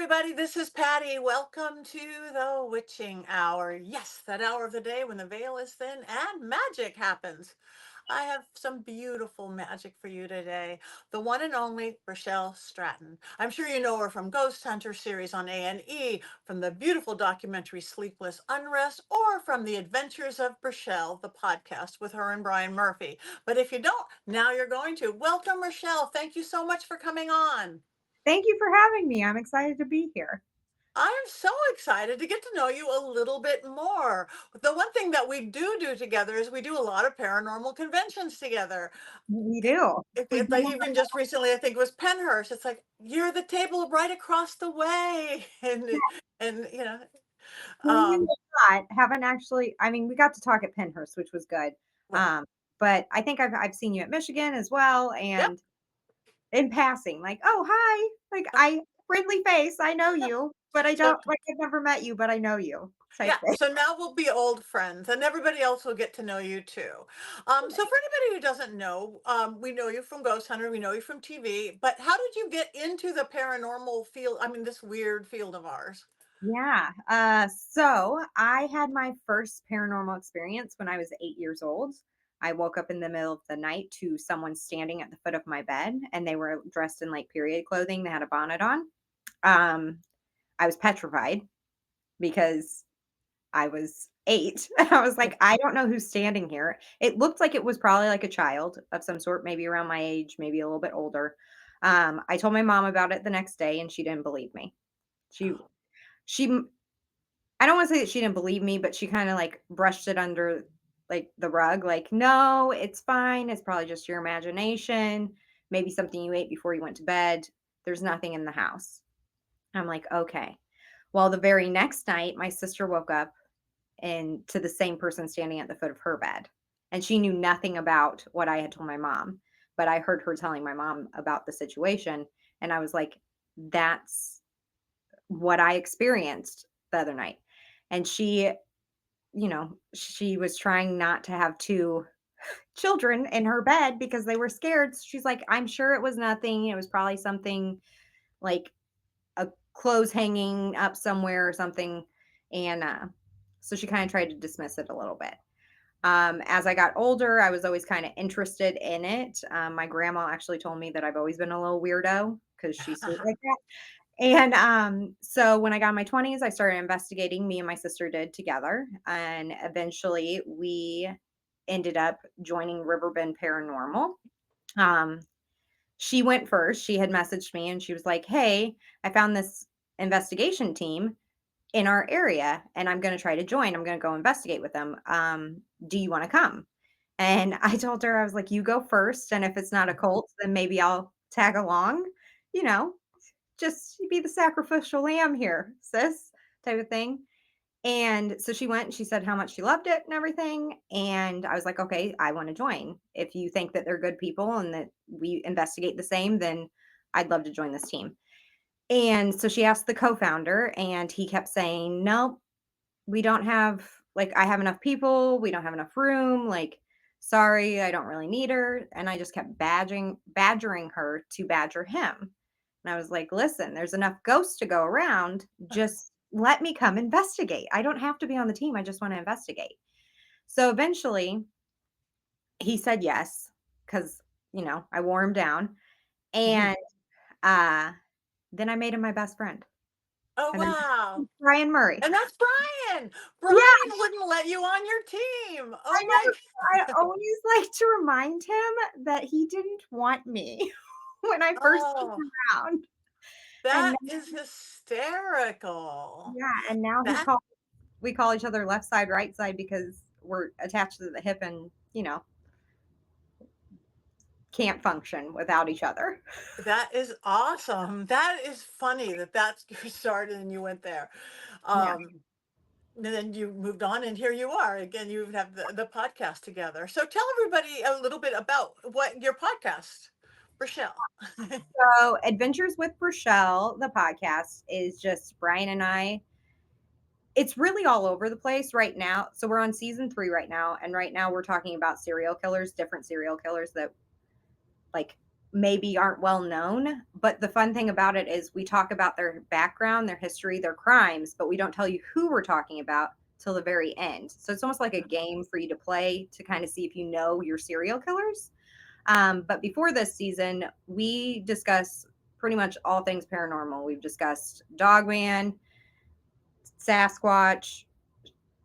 everybody. This is Patty. Welcome to the Witching Hour. Yes, that hour of the day when the veil is thin and magic happens. I have some beautiful magic for you today. The one and only Richel Stratton. I'm sure you know her from Ghost Hunters series on A&E, from the beautiful documentary Sleepless Unrest, or from the Adventures of Brichelle, the podcast with her and Brian Murphy. But if you don't, now you're going to. Welcome, Richel. Thank you so much for coming on. Thank you for having me. I'm excited to be here. I am so excited to get to know you a little bit more. The one thing that we do together is we do a lot of paranormal conventions together. We do. We Like do. even just recently, I think it was Penhurst. It's like you're the table right across the way, and We um, haven't actually. I mean, we got to talk at Penhurst, which was good. right, Um, but I think I've seen you at Michigan as well, yep, and in passing, like, oh hi, like I friendly face, I know yep. you, but I So don't like I've never met you, but I know you type yeah, thing. so now we'll be old friends, and everybody else will get to know you too. So for anybody who doesn't know, we know you from Ghost Hunter, we know you from TV, but how did you get into the paranormal field? I mean, this weird field of ours. Yeah. So I had my first paranormal experience when I was 8 years old. I woke up in the middle of the night to someone standing at the foot of my bed, and they were dressed in like period clothing. They had a bonnet on. Um, I was petrified because I was eight. I was like, I don't know who's standing here. It looked like it was probably like a child of some sort, maybe around my age, maybe a little bit older. I told my mom about it the next day, and she didn't believe me. She she I don't wanna say that she didn't believe me, but she kinda, like, brushed it under, like, the rug, like, "No, it's fine, it's probably just your imagination, maybe something you ate before you went to bed. There's nothing in the house." I'm like, "Okay." Well, the very next night, my sister woke up and to the same person standing at the foot of her bed, and she knew nothing about what I had told my mom, but I heard her telling my mom about the situation, and I was like, "That's what I experienced the other night." And she was trying not to have two children in her bed because they were scared. She's like, I'm sure it was nothing. It was probably something like a clothes hanging up somewhere or something. And so she kind of tried to dismiss it a little bit. As I got older, I was always kind of interested in it. My grandma actually told me that I've always been a little weirdo because she's sweet like that. And, so when I got in my 20s, I started investigating, me and my sister did together, and eventually we ended up joining River Bend Paranormal. Um, she went first. She had messaged me and she was like, "Hey, I found this investigation team in our area and I'm going to try to join. I'm going to go investigate with them. Do you want to come?" And I told her, I was like, "You go first. And if it's not a cult, then maybe I'll tag along, you know, just be the sacrificial lamb here, sis," type of thing. And so she went and she said how much she loved it and everything. And I was like, okay, I want to join. If you think that they're good people and that we investigate the same, then I'd love to join this team. And so she asked the co founder, and he kept saying, nope, we don't have, like, I have enough people. We don't have enough room. Like, sorry, I don't really need her. And I just kept badgering her to badger him. And I was like, listen, there's enough ghosts to go around. Just let me come investigate. I don't have to be on the team. I just want to investigate. So eventually he said yes, because, I wore him down. And uh, then I made him my best friend. Oh, And then wow. Brian Murray. And that's Brian. Yeah, Brian wouldn't let you on your team. I Oh my know. I always like to remind him that he didn't want me when I first came Oh, around. And that is hysterical. yeah, and now That we call each other left side, right side because we're attached to the hip and, can't function without each other. that is awesome. That is funny that that's you started and you went there. Yeah. Um, and then you moved on, and here you are again. You have the podcast together. So tell everybody a little bit about what your podcast, Rochelle. So Adventures with Brichelle, the podcast, is just Brian and I. It's really all over the place right now. So we're on season 3 right now, and right now we're talking about serial killers, different serial killers that like maybe aren't well known. But the fun thing about it is we talk about their background, their history, their crimes, but we don't tell you who we're talking about till the very end. So it's almost like a game for you to play to kind of see if you know your serial killers. But before this season, we discuss pretty much all things paranormal. We've discussed Dogman, Sasquatch,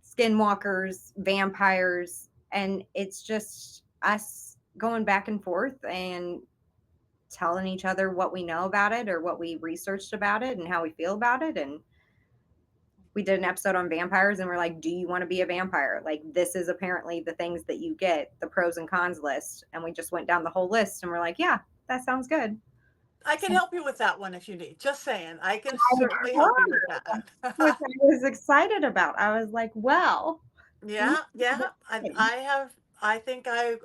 skinwalkers, vampires, and it's just us going back and forth and telling each other what we know about it or what we researched about it and how we feel about it. And we did an episode on vampires and we're like, do you want to be a vampire? Like, this is apparently the things that you get, the pros and cons list. And we just went down the whole list and we're like, yeah, that sounds good. I So can help you with that one if you need. Just saying, I can I certainly help you with heard, which that. I was excited about. I was like, well, we Yeah, yeah. I have. I think I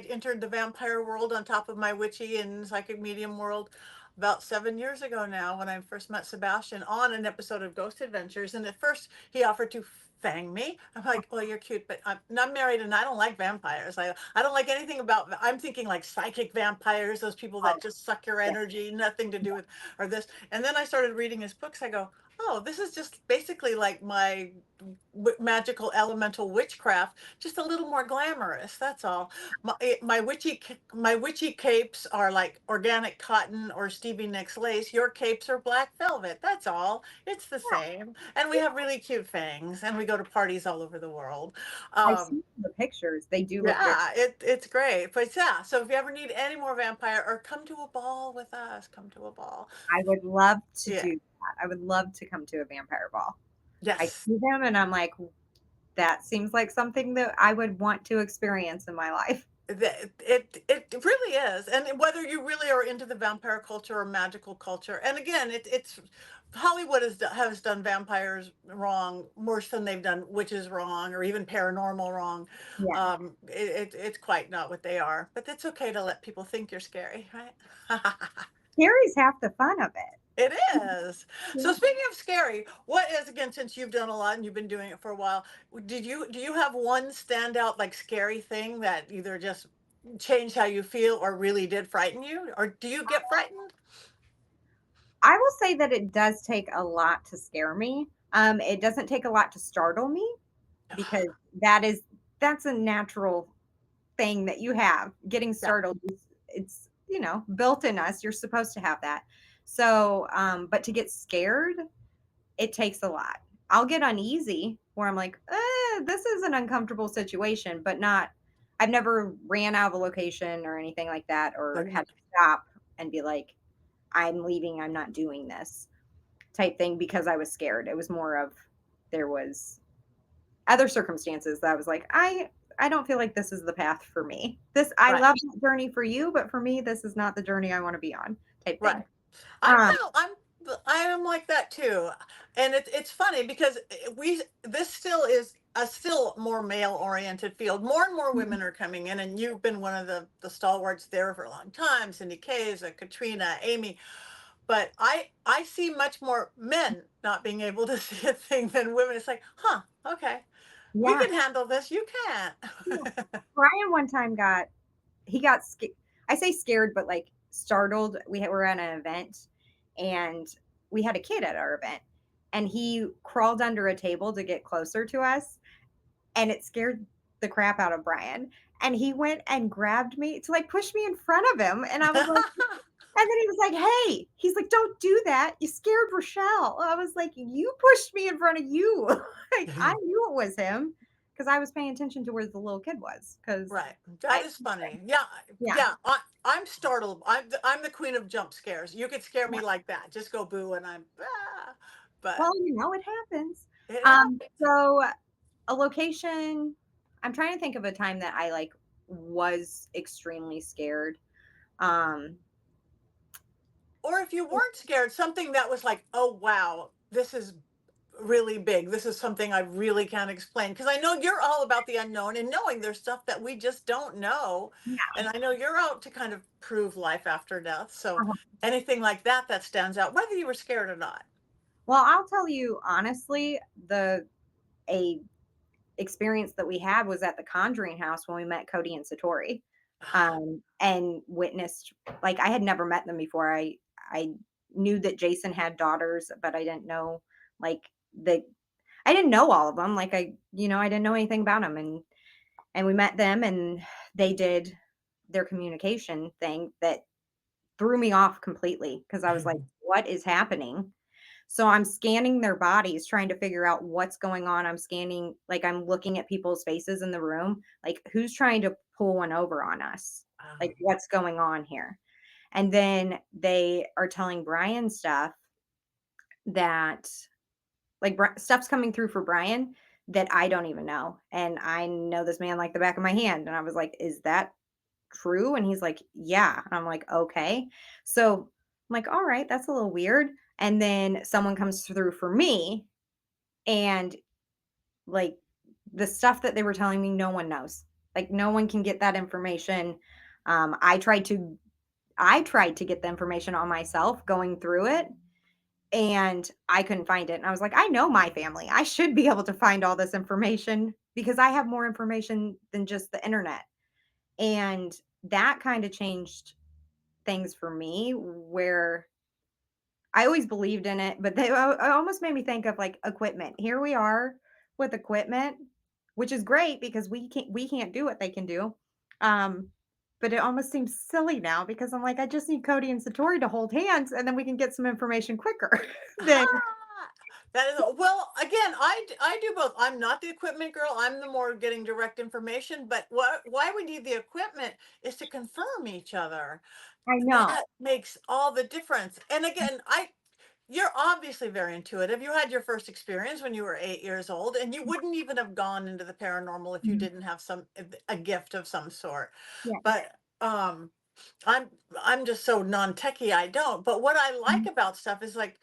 entered the vampire world on top of my witchy and psychic medium world about 7 years ago now when I first met Sebastian on an episode of Ghost Adventures. And at first he offered to fang me. I'm like, well, you're cute, but I'm married and I don't like vampires. I don't like anything about. I'm thinking like psychic vampires, those people oh, that just suck your yeah, energy, nothing to do with or this. And then I started reading his books. I go, oh, this is just basically like my magical elemental witchcraft, just a little more glamorous. That's all. My witchy capes are like organic cotton or Stevie Nicks lace. Your capes are black velvet. That's all. It's the same. And we have really cute fangs, and we go to parties all over the world. I've Um, seen the pictures. They do look very. yeah, it's great. But yeah, so if you ever need any more vampire, or come to a ball with us, come to a ball. I would love to Yeah. do that. I would love to come to a vampire ball. I Yes. see them and I'm like, that seems like something that I would want to experience in my life. It really is, and whether you really are into the vampire culture or magical culture, and again, it's Hollywood has done vampires wrong worse than they've done witches wrong or even paranormal wrong. Yeah. It's quite not what they are, but it's okay to let people think you're scary, right? Scary's half the fun of it. It is. So Yeah. speaking of scary, what is again since you've done a lot and you've been doing it for a while, do you have one standout like scary thing that either just changed how you feel or really did frighten you? Or do you get frightened? I will say that it does take a lot to scare me. It doesn't take a lot to startle me because that is that's a natural thing that you have. Getting Yeah, startled is it's built in us. You're supposed to have that. So, but to get scared, it takes a lot. I'll get uneasy where I'm like, this is an uncomfortable situation, but not. I've never ran out of a location or anything like that, or like, had to stop and be like, I'm leaving. I'm not doing this type thing because I was scared. It was more of there was other circumstances that I was like, I don't feel like this is the path for me. This I right, love that journey for you, but for me, this is not the journey I want to be on type thing. right. I'm Um, kind of I am like that too, and it's funny because this still is a still more male oriented field. More and more women are coming in, and you've been one of the stalwarts there for a long time. Cindy Kays, Katrina, Amy, but I see much more men not being able to see a thing than women. It's like, huh, okay, we yeah, can handle this. You yeah. can't. Brian one time he got scared. I say scared, but like startled. Were at an event and we had a kid at our event and he crawled under a table to get closer to us and it scared the crap out of Brian. And he went and grabbed me to like push me in front of him. And I was like, and then he was like, hey, he's like, don't do that. You scared Rochelle. I was like, you pushed me in front of you. Like, I knew it was him because I was paying attention to where the little kid was. Because Right. That I, is funny. Yeah. yeah, Yeah. I'm startled. I'm the queen of jump scares. You could scare yeah. me like that. Just go boo and I'm but Well, it happens. it happens. So a location, I'm trying to think of a time that I like was extremely scared. Um, Or if you weren't scared, something that was like, oh wow, this is really big. This is something I really can't explain. Because I know you're all about the unknown and knowing there's stuff that we just don't know. yeah. And I know you're out to kind of prove life after death. So Uh-huh. anything like that that stands out, whether you were scared or not. Well, I'll tell you honestly, the a experience that we had was at the Conjuring house when we met Cody and Satori. and witnessed, like, I had never met them before. I knew that Jason had daughters, but I didn't know, like, the I didn't know all of them. Like, I didn't know anything about them, and we met them, and they did their communication thing that threw me off completely because I was like, "What is happening?" So I'm scanning their bodies, trying to figure out what's going on. I'm scanning, like, I'm looking at people's faces in the room, like, who's trying to pull one over on us? Like, Wow. what's going on here? And then they are telling Brian stuff that, like, stuff's coming through for Brian that I don't even know. And I know this man like the back of my hand. And I was like, is that true? And he's like, yeah. And I'm like, okay. So I'm like, all right, that's a little weird. And then someone comes through for me, and, like, the stuff that they were telling me, no one knows. Like, no one can get that information. Um, I tried to I tried to get the information on myself going through it, and I couldn't find it. And I was like, I know my family. I should be able to find all this information because I have more information than just the internet. And that kind of changed things for me, where I always believed in it, but it almost made me think of, like, equipment. Here we are with equipment, which is great because we can't do what they can do. Um, but it almost seems silly now because I'm like, I just need Cody and Satori to hold hands, and then we can get some information quicker than. Ah, that is well, again, I do both. I'm not the equipment girl. I'm the more getting direct information. But why we need the equipment is to confirm each other. I know. That makes all the difference. And again, you're obviously very intuitive. You had your first experience when you were 8 years old, and you wouldn't even have gone into the paranormal if you Mhm. didn't have a gift of some sort. Yeah. But I'm I'm just so non-techie I don't. But what I like Mhm. about stuff is like,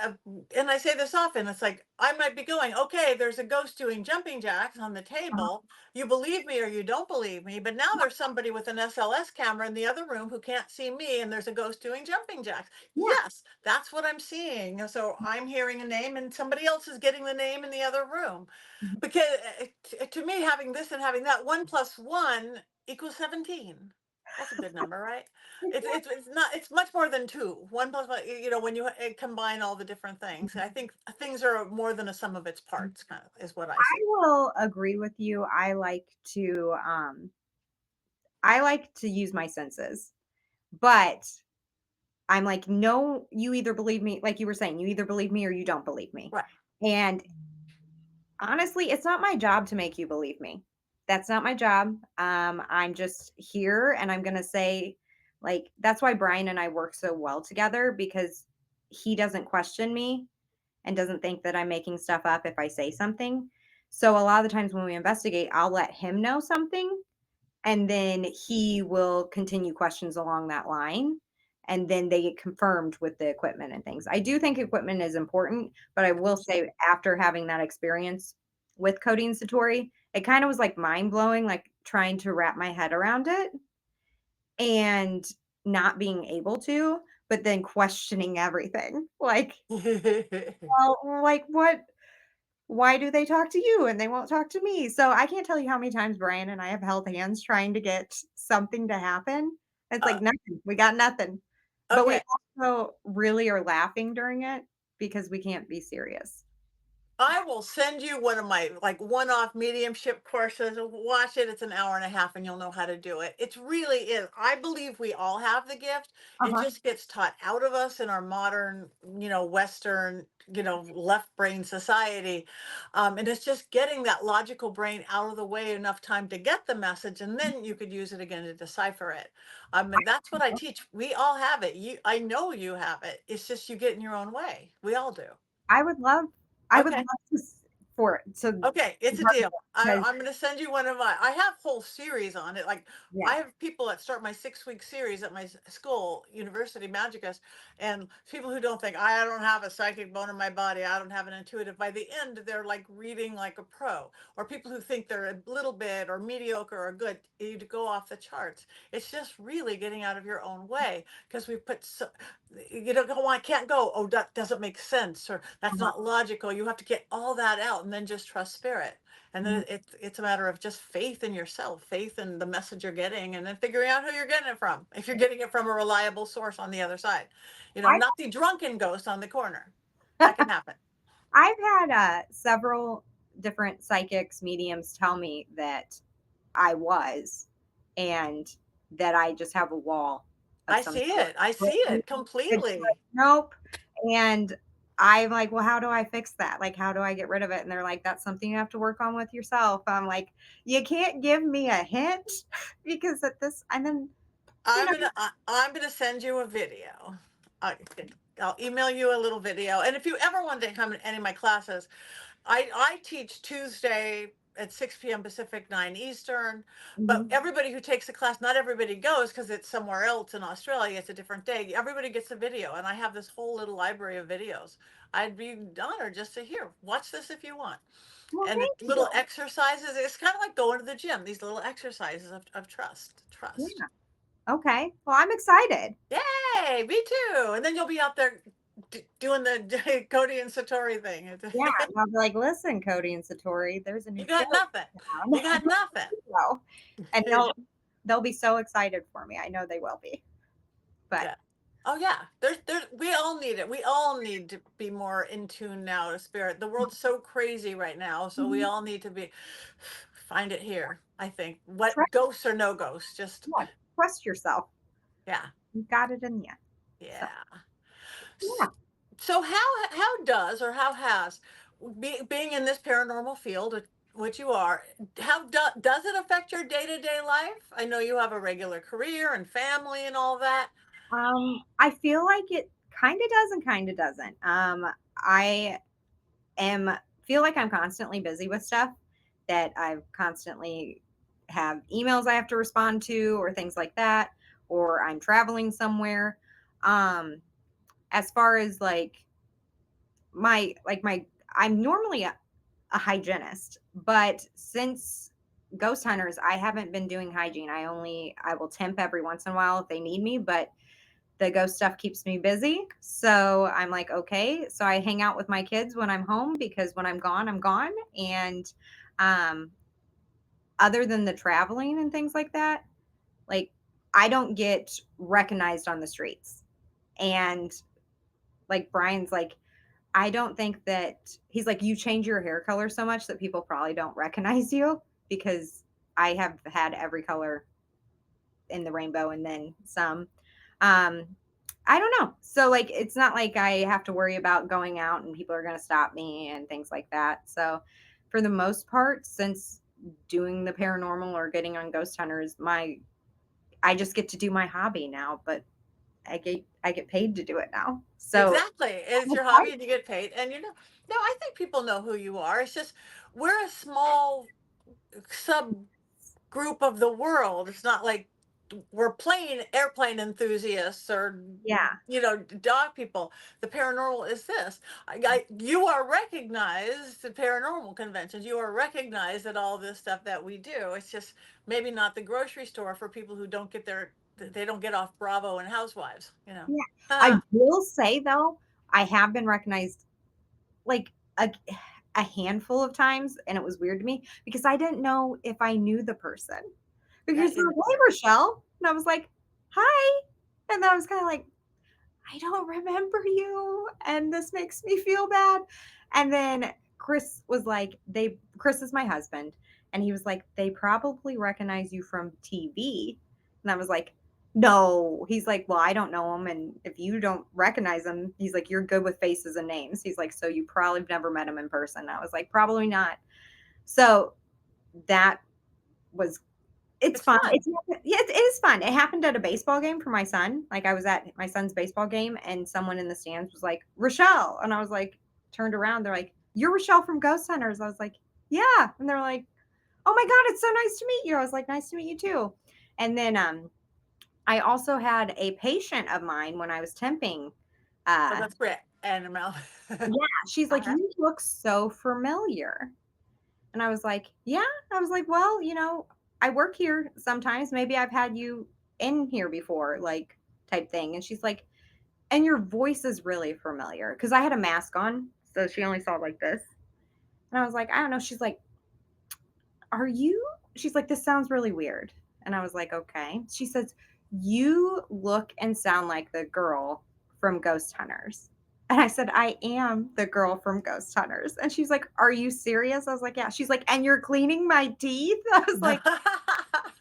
uh, and I say this often, it's like I might be going, okay, there's a ghost doing jumping jacks on the Uh-huh. table. You believe me or you don't believe me, but now there's somebody with an SLS camera in the other room who can't see me, and there's a ghost doing jumping jacks. Yeah. Yes, that's what I'm seeing. So I'm hearing a name, and somebody else is getting the name in the other room. Mhm. Because to me, having this and having that, 1 plus 1 equals 17. That's a good number, right? It's not, it's much more than two. 1 plus 1, when you combine all the different things. I think things are more than a sum of its parts, kind of, is what I I see. will agree with you. I like to use my senses, but I'm like, no, you either believe me, like you were saying, you either believe me or you don't believe me. Right. And honestly, it's not my job to make you believe me. That's not my job. I'm just here, and I'm gonna say, like, that's why Brian and I work so well together, because he doesn't question me and doesn't think that I'm making stuff up if I say something. So a lot of the times when we investigate, I'll let him know something, and then he will continue questions along that line, and then they get confirmed with the equipment and things. I do think equipment is important, but I will say, after having that experience with Codeine Satori, it kind of was like mind blowing, like trying to wrap my head around it and not being able to, but then questioning everything. Like, well, like, why do they talk to you and they won't talk to me? So I can't tell you how many times Brian and I have held hands trying to get something to happen. It's uh, like nothing. We got nothing. But we okay. also really are laughing during it because we can't be serious. I will send you one of my like one-off mediumship courses. Watch it. It's an hour and a half and you'll know how to do it. It really is. I believe we all have the gift. It Uh-huh. just gets taught out of us in our modern, Western, left brain society. And it's just getting that logical brain out of the way enough time to get the message, and then you could use it again to decipher it. And that's what I teach. We all have it. I know you have it. It's just you get in your own way. We all do. I would love I would Okay. love for it to Okay, it's a partner, deal. because I'm going to send you one of my. I have whole series on it. Like yeah. I have people that start my 6 week series at my school, University Magicus, and people who don't think I don't have a psychic bone in my body, I don't have an intuitive. By the end, they're like reading like a pro. Or people who think they're a little bit or mediocre or good, you go off the charts. It's just really getting out of your own way because we put so, go, oh, I can't go. Oh, that doesn't make sense, or that's Uh-huh. not logical. You have to get all that out, and then just trust spirit. And Mhm. then it's a matter of just faith in yourself, faith in the message you're getting, and then figuring out who you're getting it from. If you're getting it from a reliable source on the other side, I not the drunken ghost on the corner. That can happen. I've had several different psychics, mediums tell me that I was, and that I just have a wall of I some see sort. it. I see it It's like, completely. nope. And I'm like, well, how do I fix that? Like, how do I get rid of it? And they're like, that's something you have to work on with yourself. I'm like, you can't give me a hint because at this, and then, you know, I'm gonna send you a video. I, I'll email you a little video. And if you ever want to come in any of my classes, I teach Tuesday at 6 p.m. Pacific, 9 Eastern. But mhm. everybody who takes the class, not everybody goes because it's somewhere else in Australia. It's a different day. Everybody gets a video, and I have this whole little library of videos. I'd be honored just to hear. Watch this if you want. Well, And the thank little you. exercises. It's kind of like going to the gym. These little exercises of trust, trust. Yeah. Okay. Well, I'm excited. Yay, me too. And then you'll be out there doing the Cody and Satori thing. Yeah. And I'll be like, listen, Cody and Satori, there's a You new show got nothing. in You town. got nothing. So, and they'll be so excited for me. I know they will be. But Yeah. Oh yeah. There's we all need it. We all need to be more in tune now to spirit. The world's so crazy right now, so we mhm, all need to be find it here, I think. trust, What ghosts or no ghosts? Just yeah, trust yourself. yeah. You got it in you. So Yeah. yeah. So how does or how has being in this paranormal field, which you are, does it affect your day-to-day life? I know you have a regular career and family and all that. I feel like it kind of does and kind of doesn't. I am feel like I'm constantly busy with stuff that I've constantly have emails I have to respond to or things like that, or I'm traveling somewhere. Um, as far as my I'm normally a hygienist, but since Ghost Hunters, I haven't been doing hygiene. I will temp every once in a while if they need me, but the ghost stuff keeps me busy. So I'm like, okay. So I hang out with my kids when I'm home because when I'm gone, I'm gone. And um, other than the traveling and things like that, like I don't get recognized on the streets. And like Brian's like, I don't think that he's like, you change your hair color so much that people probably don't recognize you because I have had every color in the rainbow and then some. Um, I don't know. So like it's not like I have to worry about going out and people are going to stop me and things like that. So for the most part, since doing the paranormal or getting on ghost hunters, my I just get to do my hobby now, but I get paid to do it now. So Exactly. It's I'm your hobby excited. and you get paid. And no, I think people know who you are. It's just we're a small sub group of the world. It's not like we're airplane enthusiasts or Yeah. dog people. The paranormal is this. You are recognized at paranormal conventions. You are recognized at all this stuff that we do. It's just maybe not the grocery store for people who don't get they don't get off Bravo and Housewives. Yeah. I Ah, will say though, I have been recognized like a handful of times, and it was weird to me because I didn't know if I knew the person. Because they're in like, "Hey, Rochelle," and I was like, "Hi," and then I was kind of like, "I don't remember you, and this makes me feel bad." And then Chris was like, "They." Chris is my husband, and he was like, "They probably recognize you from TV," and I was like. No, he's like, well, I don't know him, and if you don't recognize him, he's like, you're good with faces and names. He's like, so you probably have never met him in person. I was like, probably not. So that was it's it's fun. fun. Yeah, it is fun. It happened at a baseball game for my son. Like I was at my son's baseball game, and someone in the stands was like, Rochelle, and I was like, turned around. They're like, you're Rochelle from Ghost Hunters. I was like, yeah, and they're like, oh my god, it's so nice to meet you. I was like, nice to meet you too. And then I also had a patient of mine when I was temping. Oh, Uh, that's great. Animal. yeah, she's like, Uh-huh. you look so familiar. And I was like, yeah. I was like, well, I work here sometimes. Maybe I've had you in here before, like type thing. And she's like, and your voice is really familiar. Cause I had a mask on. So she only saw like this. And I was like, I don't know. She's like, are you? She's like, this sounds really weird. And I was like, okay. She says, you look and sound like the girl from Ghost Hunters. And I said, I am the girl from Ghost Hunters. And she's like, are you serious? I was like, yeah. She's like, and you're cleaning my teeth? I was like,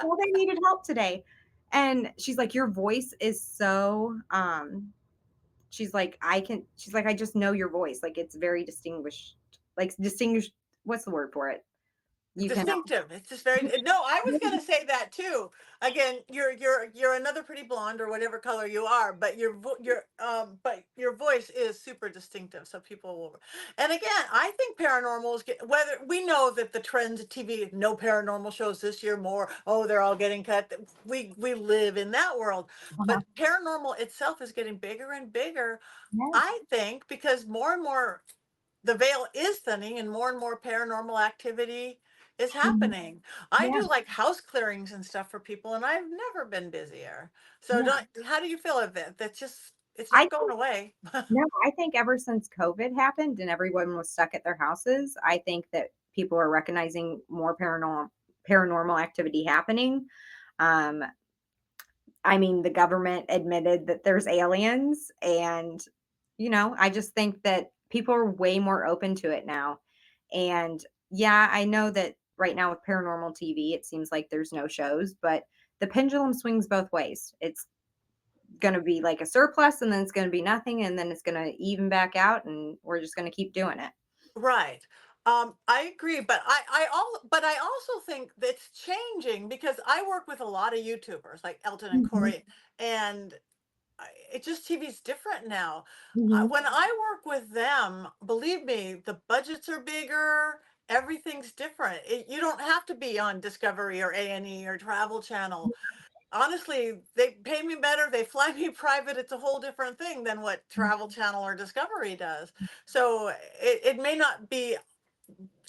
well, they needed help today. And she's like, your voice is so she's like, she's like, I just know your voice. Like it's very distinguished. Like distinguished, what's the word for it? You can Distinctive. It's just very no. I was gonna say that too. Again, you're another pretty blonde or whatever color you are, but but your voice is super distinctive. So people will. And again, I think paranormals get whether we know that the trends of TV, no paranormal shows this year, more. Oh, they're all getting cut. We live in that world, uh-huh. but paranormal itself is getting bigger and bigger. Yes. I think because more and more the veil is thinning and more paranormal activity is Mhm. happening. I Yeah. do like house clearings and stuff for people, and I've never been busier. So, Yeah. how do you feel of it? That's just, it's I not going think away. no, I think ever since COVID happened and everyone was stuck at their houses, I think that people are recognizing more paranormal activity happening. Um, I mean, the government admitted that there's aliens, and I just think that people are way more open to it now. And yeah, I know that right now with paranormal TV, it seems like there's no shows, but the pendulum swings both ways. It's going to be like a surplus, and then it's going to be nothing, and then it's going to even back out, and we're just going to keep doing it. Right. I agree, but I also think that's changing because I work with a lot of YouTubers like Elton and Mhm, Corey, and it just TV's different now. mhm. When I work with them, believe me, the budgets are bigger. Everything's different. You don't have to be on Discovery or A&E or Travel Channel. Honestly, they pay me better. They fly me private. It's a whole different thing than what Travel Channel or Discovery does. So it may not be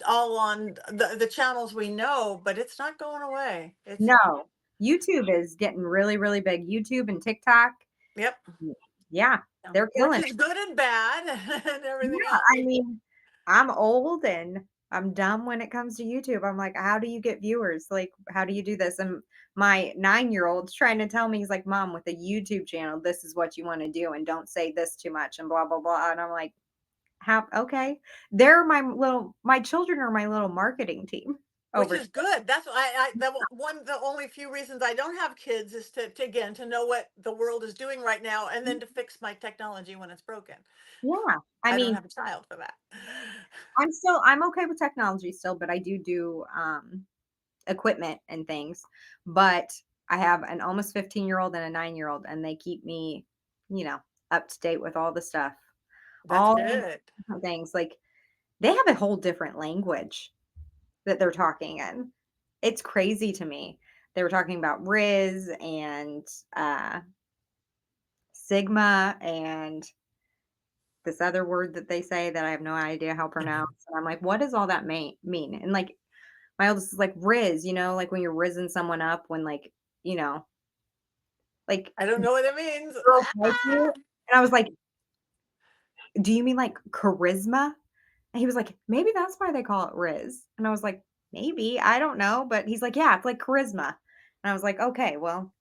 all on the channels we know, but it's not going away. It's No, YouTube is getting really, really big. YouTube and TikTok. yep. Yeah, they're Which killing it. is good and bad and everything Yeah, else. I mean, I'm old and I'm dumb when it comes to YouTube. I'm like, how do you get viewers? Like, how do you do this? And my 9-year-old's trying to tell me, he's like, Mom, with a YouTube channel, this is what you want to do, and don't say this too much, and blah, blah, blah. And I'm like, how, okay. My children are my little marketing team Which over. is good. That's why the only few reasons I don't have kids is to again to know what the world is doing right now and then to fix my technology when it's broken. Yeah. I I don't mean, have a child for that. I'm okay with technology still, but I do equipment and things. But I have an almost 15-year-old and a 9-year-old, and they keep me, you know, up to date with all the stuff, That's all the good. different things. Like they have a whole different language that they're talking in. It's crazy to me. They were talking about Riz and uh, Sigma and this other word that they say that I have no idea how to pronounce. And I'm like, what does all that mean? And like my oldest is like Riz, like when you're rizzing someone up when you know, like I don't know what it means. girls like you. And I was like, do you mean like charisma? And he was like, maybe that's why they call it Riz. And I was like, maybe, I don't know. But he's like, yeah, it's like charisma. And I was like, okay, well,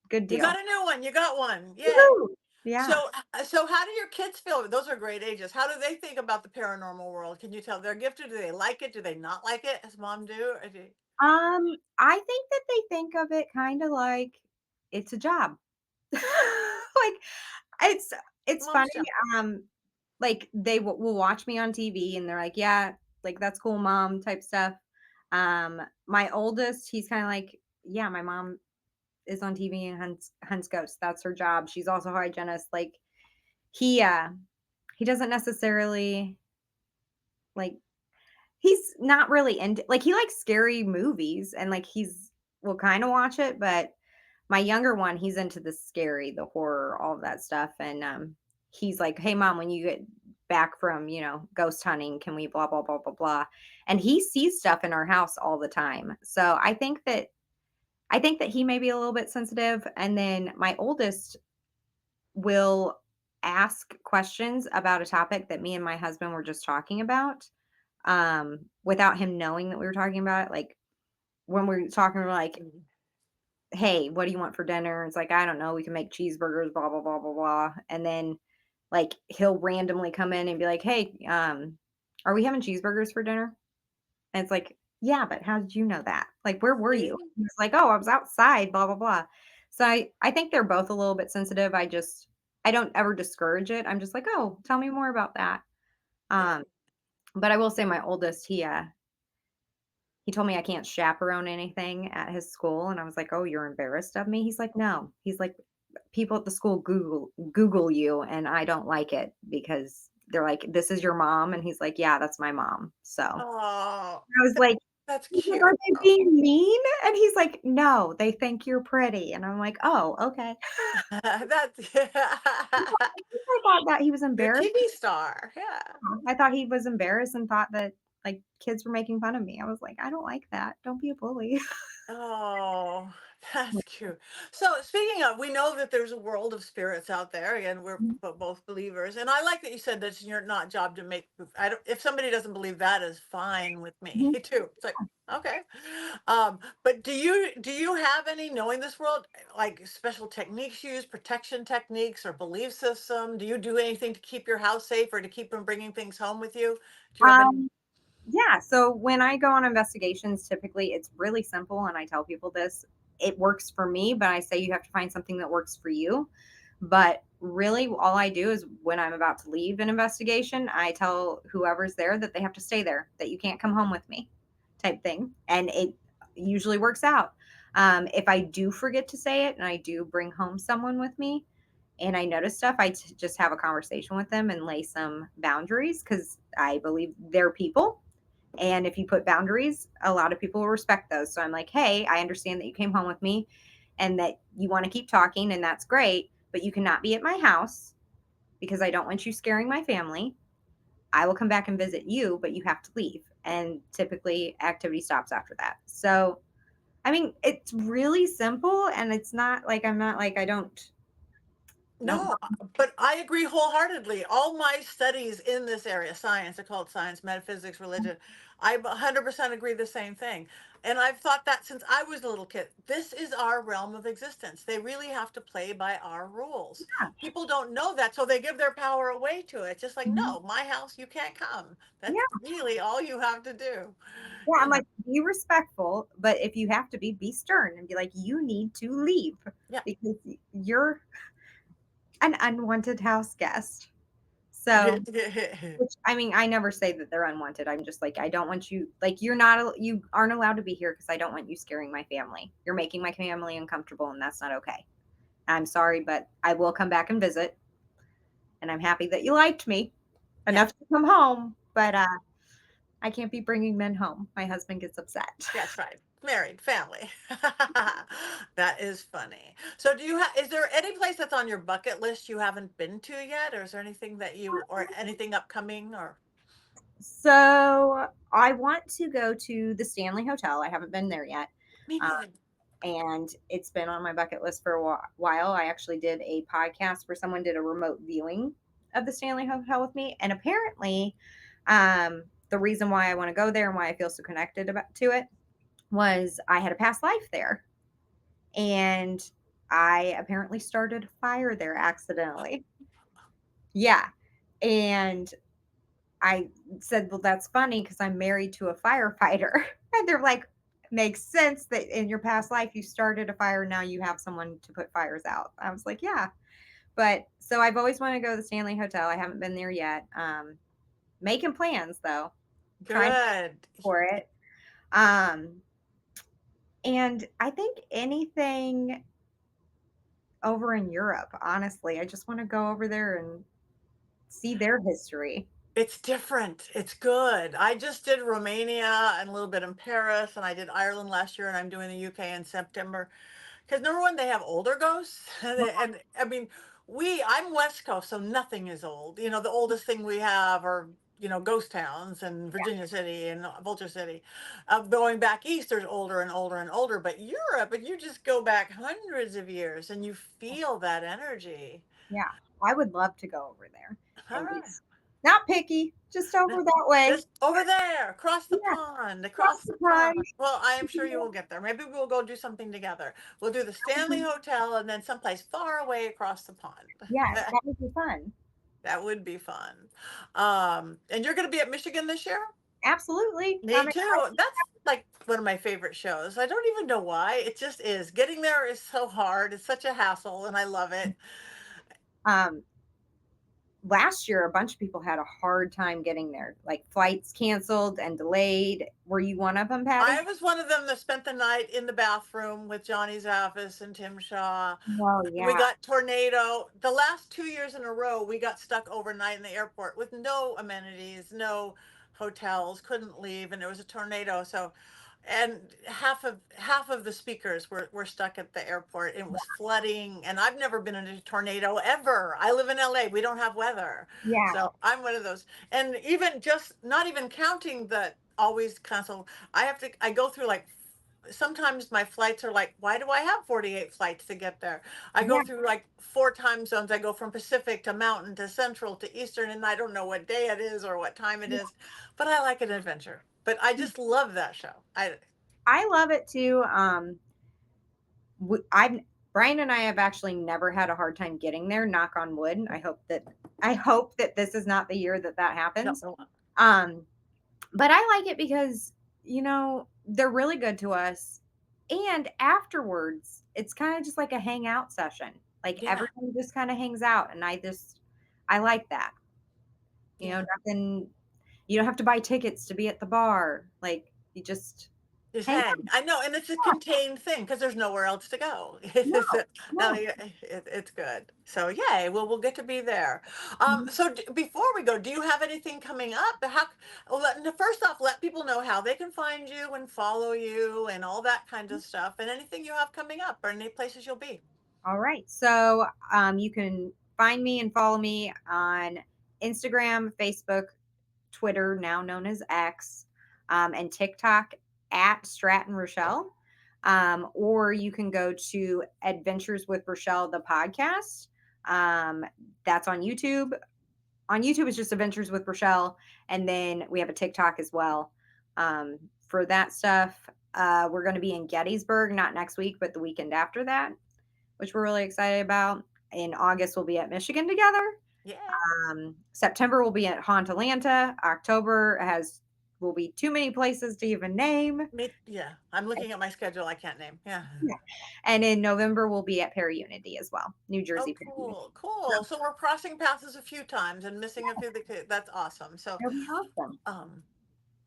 good You deal. got a new one. You got one. Yay. Woohoo! Yeah. So how do your kids feel? Those are great ages. How do they think about the paranormal world? Can you tell they're gifted? Do they like it? Do they not like it as mom do? I think that they think of it kind of like it's a job. Like it's it's funny. Mom's job. Um, like they will watch me on TV and they're like, yeah, like that's cool, mom, type stuff. My oldest, he's kind of like, yeah, my mom is on TV and hunts ghosts. That's her job. She's also a hygienist. Like he uh he doesn't necessarily like he's not really into like he likes scary movies and like he's will kind of watch it, but my younger one, he's into the scary, the horror, all of that stuff. And he's like, hey mom, when you get back from, ghost hunting, can we blah blah blah blah blah. And he sees stuff in our house all the time. So I think that he may be a little bit sensitive. And then my oldest will ask questions about a topic that me and my husband were just talking about. without him knowing that we were talking about it. Like when we're talking, we're like, Mm. "Hey, what do you want for dinner?" It's like, "I don't know. We can make cheeseburgers." Blah blah blah blah blah. And then like he'll randomly come in and be like, "Hey, are we having cheeseburgers for dinner?" And it's like, "Yeah, but how did you know that? Like, where were you?" See? He was like, "Oh, I was outside." Blah blah blah. So I think they're both a little bit sensitive. I don't ever discourage it. I'm just like, "Oh, tell me more about that." Yeah. Um, but I will say my oldest, he told me I can't chaperone anything at his school, and I was like, "Oh, you're embarrassed of me?" He's like, "No." He's like, "People at the school Google you, and I don't like it because they're like, 'This is your mom?'" And he's like, "Yeah, that's my mom." So, Oh, I was like, that's he's like, cute. "Are they being mean?" And he's like, "No, they think you're pretty." And I'm like, "Oh, okay." That's I thought that he was you're a embarrassed. TV star. Yeah. I thought he was embarrassed and thought that, like, kids were making fun of me. I was like, "I don't like that. Don't be a bully." Oh, that's cute. So speaking of, we know that there's a world of spirits out there, and we're both believers. And I like that you said that it's your not job to make. I don't. If somebody doesn't believe, that is fine with me Mhm. too. It's like okay. But do you have any, knowing this world, like special techniques you use, protection techniques or belief system? Do you do anything to keep your house safe or to keep from bringing things home with you? Do you have any? Um, yeah, so when I go on investigations, typically it's really simple, and I tell people this. It works for me, but I say you have to find something that works for you. But really, all I do is when I'm about to leave an investigation, I tell whoever's there that they have to stay there, that you can't come home with me, type thing. And it usually works out. If I do forget to say it and I do bring home someone with me and I notice stuff, just have a conversation with them and lay some boundaries because I believe they're people. And if you put boundaries, a lot of people will respect those. So I'm like, hey, I understand that you came home with me and that you want to keep talking, and that's great, but you cannot be at my house because I don't want you scaring my family. I will come back and visit you, but you have to leave. And typically, activity stops after that. So, I mean, it's really simple, and it's not like I'm not like I don't. No, but I agree wholeheartedly. All my studies in this area, science, occult science, metaphysics, religion, I 100% agree the same thing. And I've thought that since I was a little kid. This is our realm of existence. They really have to play by our rules. People don't know that, so they give their power away to it. Just like, Mhm. no, my house, you can't come. That's Yeah, really all you have to do. yeah. You I'm know, like, be respectful, but if you have to be stern and be like, you need to leave yeah. because you're an unwanted house guest. So, which I mean, I never say that they're unwanted. I'm just like, I don't want you, like, you aren't allowed to be here because I don't want you scaring my family. You're making my family uncomfortable, and that's not okay. I'm sorry, but I will come back and visit, and I'm happy that you liked me Yeah. enough to come home, but I can't be bringing men home. My husband gets upset. That's right. Married, family. That is funny. So do you have, is there any place that's on your bucket list you haven't been to yet? Or is there anything that you, or anything upcoming or So I want to go to the Stanley Hotel. I haven't been there yet. me Uh, neither. and it's been on my bucket list for a while. I actually did a podcast where someone did a remote viewing of the Stanley Hotel with me. And apparently, the reason why I want to go there and why I feel so connected to it was I had a past life there. And I apparently started a fire there accidentally. Yeah. And I said, "Well, that's funny because I'm married to a firefighter." And they're like, "Makes sense that in your past life you started a fire, now you have someone to put fires out." I was like, "Yeah." But so I've always wanted to go to the Stanley Hotel. I haven't been there yet. Making plans though, trying Good. for it. Um, and I think anything over in Europe, honestly, I just want to go over there and see their history. It's different. It's good. I just did Romania and a little bit in Paris, and I did Ireland last year, and I'm doing the UK in September. Because number one, they have older ghosts, and I mean, I'm West Coast, so nothing is old. The oldest thing we have are ghost towns and Virginia City and Vulture City. Going back east, there's older and older and older. But Europe, and you just go back hundreds of years, and you feel that energy. Yeah, I would love to go over there All and right. Not picky, just over that way. Just over there, across the Yeah, pond, across cross the the pond. pond. Well, I am sure you will get there. Maybe we'll go do something together. We'll do the Stanley Hotel and then someplace far away across the pond. Yes, that would be fun. That would be fun. And you're going to be at Michigan this year? Absolutely. Me too. That's like one of my favorite shows. I don't even know why. It just is. Getting there is so hard. It's such a hassle, and I love it. Um, last year, a bunch of people had a hard time getting there, like flights canceled and delayed. Were you one of them, I Patty? was one of them that spent the night in the bathroom with Johnny Zaffis and Tim Shaw. Oh, We yeah. got tornado. The last 2 years in a row, we got stuck overnight in the airport with no amenities, no hotels, couldn't leave, and there was a tornado. So, and half of the speakers were stuck at the airport. It was flooding, and I've never been in a tornado ever. I live in LA. We don't have weather, Yeah. so I'm one of those. And even just not even counting the always cancel. I go through like sometimes my flights are like, why do I have 48 flights to get there? I go Yeah. through like four time zones. I go from Pacific to Mountain to Central to Eastern, and I don't know what day it is or what time it Yeah. is, but I like an adventure. But I just love that show. I love it too. I've Brian and I have actually never had a hard time getting there. Knock on wood. I hope that this is not the year that that No, happens. no, Um, but I like it because they're really good to us, and afterwards, it's kind of just like a hangout session. Like yeah, everyone just kind of hangs out, and I like that. yeah. Nothing. You don't have to buy tickets to be at the bar. Like you just Just hang hang. I know, and it's a out. contained thing because there's nowhere else to go. No, No, no. it's good. So yay, well, we'll get to be there. Mhm. Before we go, do you have anything coming up? First off, let people know how they can find you and follow you and all that kind of stuff, and anything you have coming up or any places you'll be. All right. So you can find me and follow me on Instagram, Facebook, Twitter, now known as X, and TikTok at Stratton Rochelle. Or you can go to Adventures with Rochelle, the podcast. That's on YouTube. On YouTube, it's just Adventures with Rochelle. And then we have a TikTok as well for that stuff. We're going to be in Gettysburg, not next week, but the weekend after that, which we're really excited about. In August, we'll be at Michigan together. Yeah. September will be at Haunt Atlanta. October has will be too many places to even name. Yeah. I'm looking at my schedule. I can't name. Yeah. Yeah. And in November we'll be at Perry Unity as well, New Oh, Jersey Perry Unity. cool, So cool. So we're crossing paths a few times and missing a few of the kids. That's awesome. it'll be awesome. Um,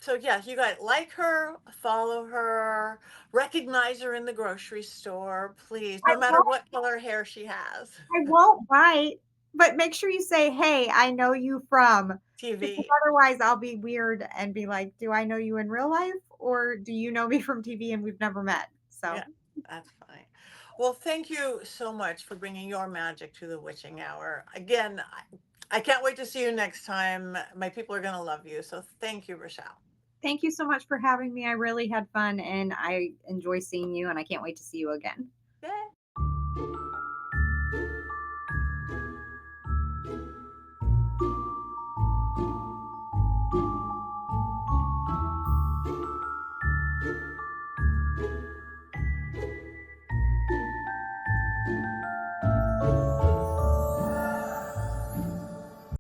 so yeah, you guys like her, follow her, recognize her in the grocery store, please, I no matter won't, what color hair she has. I won't bite, but make sure you say, "Hey, I know you from," because TV. otherwise I'll be weird and be like, "Do I know you in real life, or do you know me from TV and we've never met?" Yeah, So that's funny. Well, thank you so much for bringing your magic to the witching hour. Again, I can't wait to see you next time. My people are going to love you. So thank you, Rochelle. thank you so much for having me. I really had fun and I enjoy seeing you, and I can't wait to see you again.